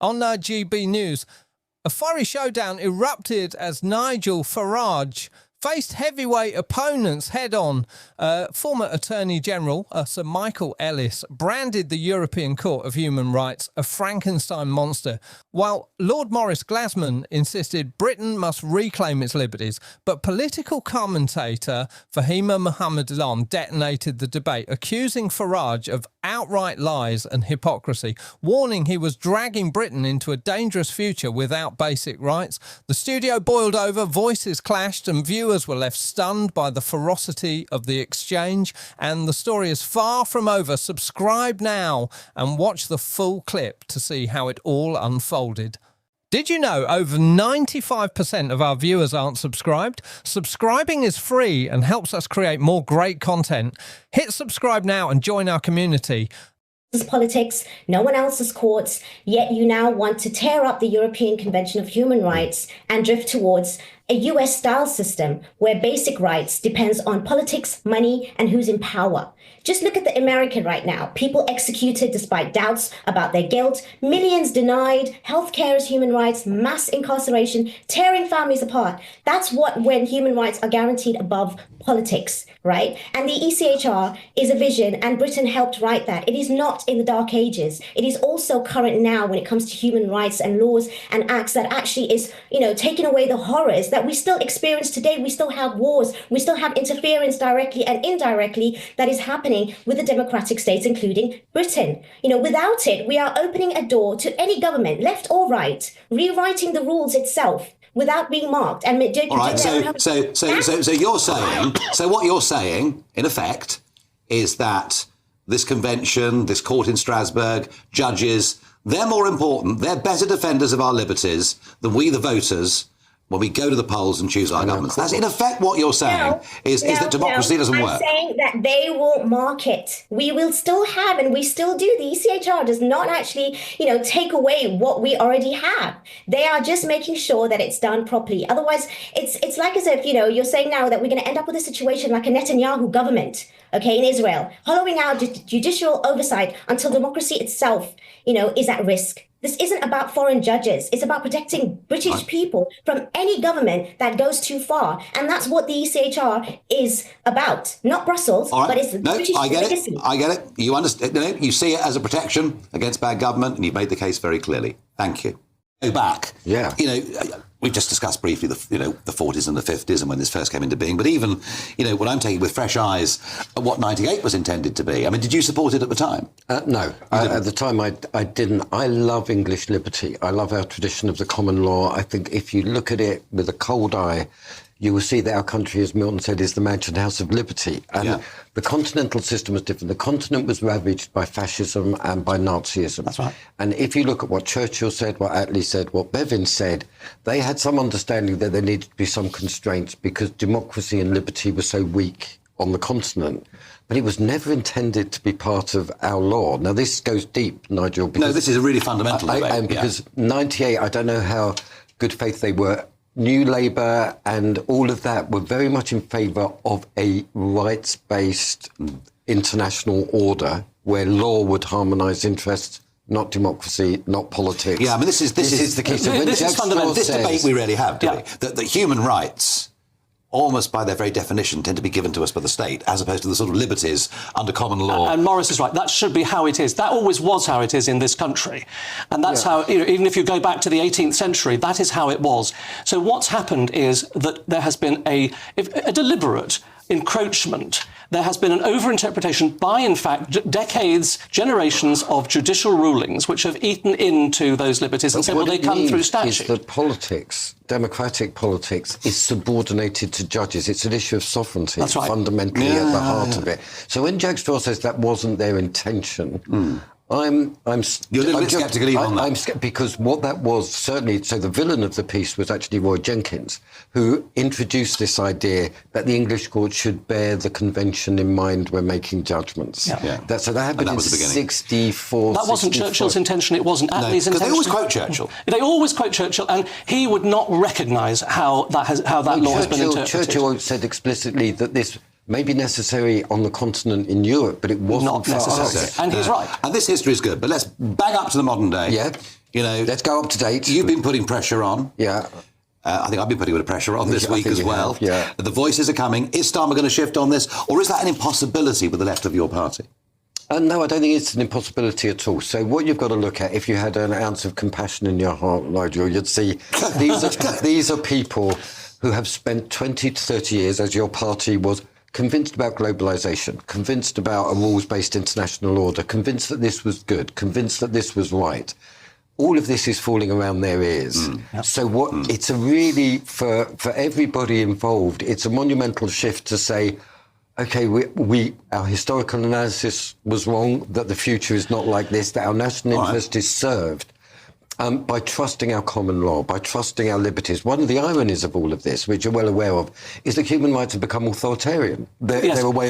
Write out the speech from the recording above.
On GB News, a fiery showdown erupted as Nigel Farage faced heavyweight opponents head-on. Former Attorney General Sir Michael Ellis branded the European Court of Human Rights a Frankenstein monster, while Lord Maurice Glasman insisted Britain must reclaim its liberties. But political commentator Faheema detonated the debate, accusing Farage of outright lies and hypocrisy, warning he was dragging Britain into a dangerous future without basic rights. The studio boiled over, voices clashed, and viewers were left stunned by the ferocity of the exchange. And the story is far from over. Subscribe now and watch the full clip to see how it all unfolded. Did you know over 95% of our viewers aren't subscribed? Subscribing is free and helps us create more great content. Hit subscribe now and join our community. This is politics, no one else's courts, yet you now want to tear up the European Convention of Human Rights and drift towards a US-style system where basic rights depends on politics, money, and who's in power. Just look at the American right now. People executed despite doubts about their guilt, millions denied, healthcare is human rights, mass incarceration, tearing families apart. That's what when human rights are guaranteed above politics, right? And the ECHR is a vision, and Britain helped write that. It is not in the dark ages. It is also current now when it comes to human rights and laws and acts that actually is, taking away the horrors that we still experience today. We still have wars. We still have interference directly and indirectly that is happening with the democratic states, including Britain. Without it, we are opening a door to any government, left or right, rewriting the rules itself without being marked. And all right, so you're saying, so what you're saying, in effect, is that this convention, this court in Strasbourg, judges, they're more important, they're better defenders of our liberties than we, the voters, when we go to the polls and choose our governments. That's in effect what you're saying, is that democracy doesn't work. I'm saying that they will mark it. We will still have, and we still do. The ECHR does not actually, take away what we already have. They are just making sure that it's done properly. Otherwise, it's like as if, you're saying now that we're going to end up with a situation like a Netanyahu government, in Israel, hollowing out judicial oversight until democracy itself, is at risk. This isn't about foreign judges. It's about protecting British people from any government that goes too far. And that's what the ECHR is about. Not Brussels, but it's the British legacy. I get it. You understand. You see it as a protection against bad government, and you've made the case very clearly. Thank you. Go back. Yeah. We've just discussed briefly the 40s and the 50s and when this first came into being. But even, when I'm taking with fresh eyes at what 98 was intended to be, I mean, did you support it at the time? No. At the time, I didn't. I love English liberty. I love our tradition of the common law. I think if you look at it with a cold eye, you will see that our country, as Milton said, is the mansion house of liberty. And the continental system was different. The continent was ravaged by fascism and by Nazism. That's right. And if you look at what Churchill said, what Attlee said, what Bevin said, they had some understanding that there needed to be some constraints because democracy and liberty were so weak on the continent. But it was never intended to be part of our law. Now, this goes deep, Nigel. No, this is a really fundamental debate. And because 98, I don't know how good faith they were. New Labour and all of that were very much in favour of a rights-based international order where law would harmonise interests, not democracy, not politics. Yeah, I mean, this is the key. So this is fundamental. This debate we really have, do we? That human rights, almost by their very definition, tend to be given to us by the state, as opposed to the sort of liberties under common law. And Maurice is right. That should be how it is. That always was how it is in this country. And that's how, even if you go back to the 18th century, that is how it was. So what's happened is that there has been a deliberate encroachment. There has been an overinterpretation by, in fact, decades, generations of judicial rulings which have eaten into those liberties and said, well, they come through statute. Is that politics, democratic politics, is subordinated to judges. It's an issue of sovereignty. That's right. Fundamentally at the heart of it. So when Jack Straw says that wasn't their intention, You're a little bit sceptical even on that. I'm sceptical because what that was, certainly, so the villain of the piece was actually Roy Jenkins, who introduced this idea that the English court should bear the convention in mind when making judgments. So that happened in 64. That wasn't Churchill's intention, it wasn't Attlee's intention. They always quote Churchill. They always quote Churchill, and he would not recognise how that law has been interpreted. Churchill said explicitly that this may be necessary on the continent in Europe, but it wasn't not necessary. Us. And he's right. And this history is good, but let's bang up to the modern day. Yeah. You know, let's go up to date. You've been putting pressure on. Yeah. I think I've been putting a bit of pressure on this week as well. Have, yeah. The voices are coming. Is Starmer going to shift on this? Or is that an impossibility with the left of your party? No, I don't think it's an impossibility at all. So what you've got to look at, if you had an ounce of compassion in your heart, Nigel, you'd see these are people who have spent 20 to 30 years, as your party was, convinced about globalisation, convinced about a rules-based international order, convinced that this was good, convinced that this was right. All of this is falling around their ears. So it's a really, for everybody involved, it's a monumental shift to say, OK, our historical analysis was wrong, that the future is not like this, that our national interest is served by trusting our common law, by trusting our liberties. One of the ironies of all of this, which you're well aware of, is that human rights have become authoritarian. They're a way